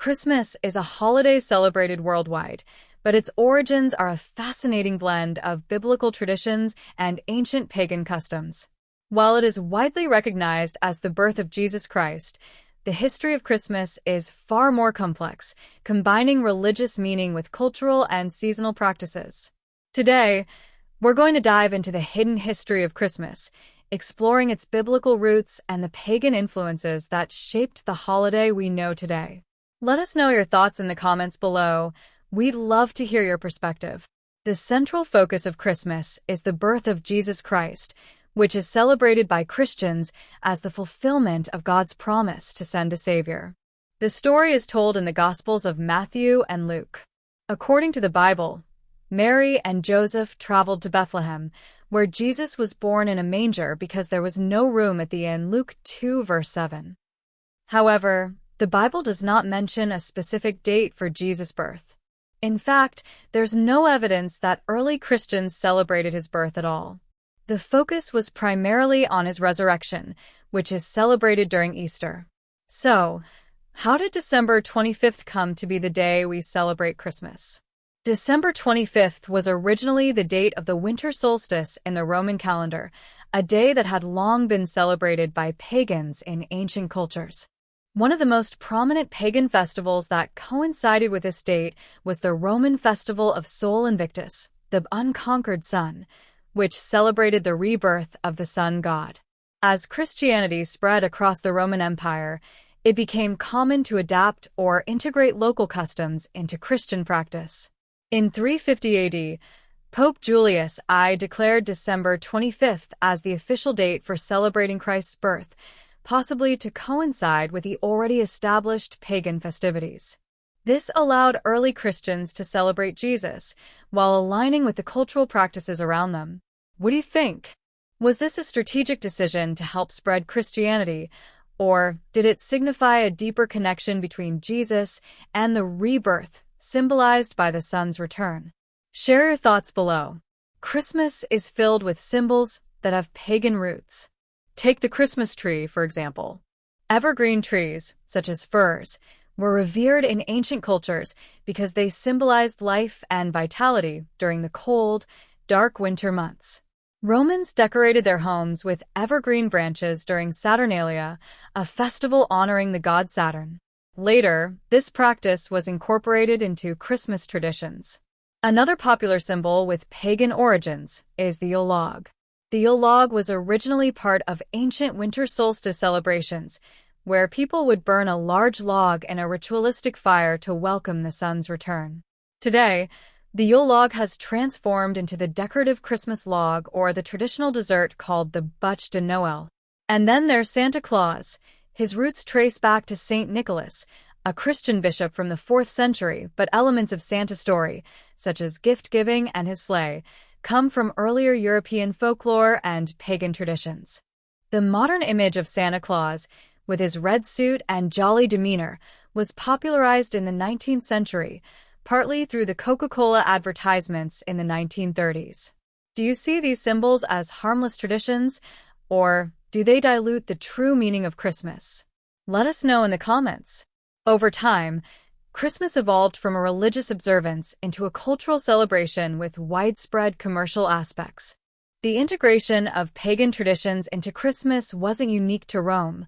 Christmas is a holiday celebrated worldwide, but its origins are a fascinating blend of biblical traditions and ancient pagan customs. While it is widely recognized as the birth of Jesus Christ, the history of Christmas is far more complex, combining religious meaning with cultural and seasonal practices. Today, we're going to dive into the hidden history of Christmas, exploring its biblical roots and the pagan influences that shaped the holiday we know today. Let us know your thoughts in the comments below. We'd love to hear your perspective. The central focus of Christmas is the birth of Jesus Christ, which is celebrated by Christians as the fulfillment of God's promise to send a Savior. The story is told in the Gospels of Matthew and Luke. According to the Bible, Mary and Joseph traveled to Bethlehem, where Jesus was born in a manger because there was no room at the inn. Luke 2 verse 7. However, the Bible does not mention a specific date for Jesus' birth. In fact, there's no evidence that early Christians celebrated his birth at all. The focus was primarily on his resurrection, which is celebrated during Easter. So, how did December 25th come to be the day we celebrate Christmas? December 25th was originally the date of the winter solstice in the Roman calendar, a day that had long been celebrated by pagans in ancient cultures. One of the most prominent pagan festivals that coincided with this date was the Roman festival of Sol Invictus, the unconquered sun, which celebrated the rebirth of the sun god. As Christianity spread across the Roman Empire, it became common to adapt or integrate local customs into Christian practice. In 350 AD, Pope Julius I declared December 25th as the official date for celebrating Christ's birth, possibly to coincide with the already established pagan festivities. This allowed early Christians to celebrate Jesus, while aligning with the cultural practices around them. What do you think? Was this a strategic decision to help spread Christianity, or did it signify a deeper connection between Jesus and the rebirth symbolized by the sun's return? Share your thoughts below. Christmas is filled with symbols that have pagan roots. Take the Christmas tree, for example. Evergreen trees, such as firs, were revered in ancient cultures because they symbolized life and vitality during the cold, dark winter months. Romans decorated their homes with evergreen branches during Saturnalia, a festival honoring the god Saturn. Later, this practice was incorporated into Christmas traditions. Another popular symbol with pagan origins is the Yule log. The Yule log was originally part of ancient winter solstice celebrations, where people would burn a large log in a ritualistic fire to welcome the sun's return. Today, the Yule log has transformed into the decorative Christmas log or the traditional dessert called the bûche de Noël. And then there's Santa Claus. His roots trace back to Saint Nicholas, a Christian bishop from the 4th century, but elements of Santa's story, such as gift-giving and his sleigh, come from earlier European folklore and pagan traditions. The modern image of Santa Claus, with his red suit and jolly demeanor, was popularized in the 19th century, partly through the Coca-Cola advertisements in the 1930s. Do you see these symbols as harmless traditions, or do they dilute the true meaning of Christmas? Let us know in the comments. Over time, Christmas evolved from a religious observance into a cultural celebration with widespread commercial aspects. The integration of pagan traditions into Christmas wasn't unique to Rome.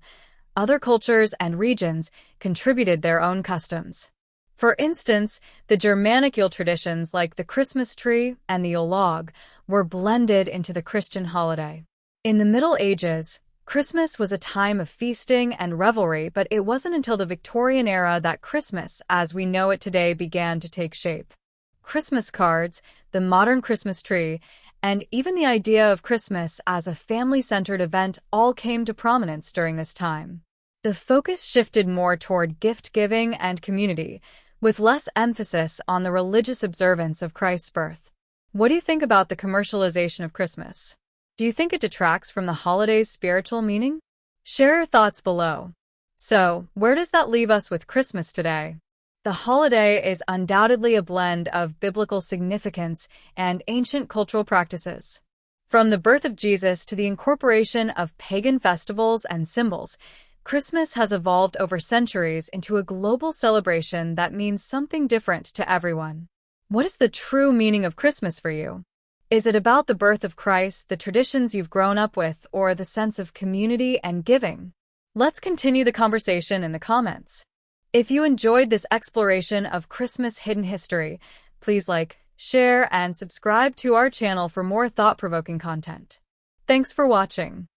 Other cultures and regions contributed their own customs. For instance, the Germanic Yule traditions like the Christmas tree and the Yule log were blended into the Christian holiday. In the Middle Ages, Christmas was a time of feasting and revelry, but it wasn't until the Victorian era that Christmas, as we know it today, began to take shape. Christmas cards, the modern Christmas tree, and even the idea of Christmas as a family-centered event all came to prominence during this time. The focus shifted more toward gift-giving and community, with less emphasis on the religious observance of Christ's birth. What do you think about the commercialization of Christmas? Do you think it detracts from the holiday's spiritual meaning? Share your thoughts below. So, where does that leave us with Christmas today? The holiday is undoubtedly a blend of biblical significance and ancient cultural practices. From the birth of Jesus to the incorporation of pagan festivals and symbols, Christmas has evolved over centuries into a global celebration that means something different to everyone. What is the true meaning of Christmas for you? Is it about the birth of Christ, the traditions you've grown up with, or the sense of community and giving? Let's continue the conversation in the comments. If you enjoyed this exploration of Christmas hidden history, please like, share, and subscribe to our channel for more thought-provoking content. Thanks for watching.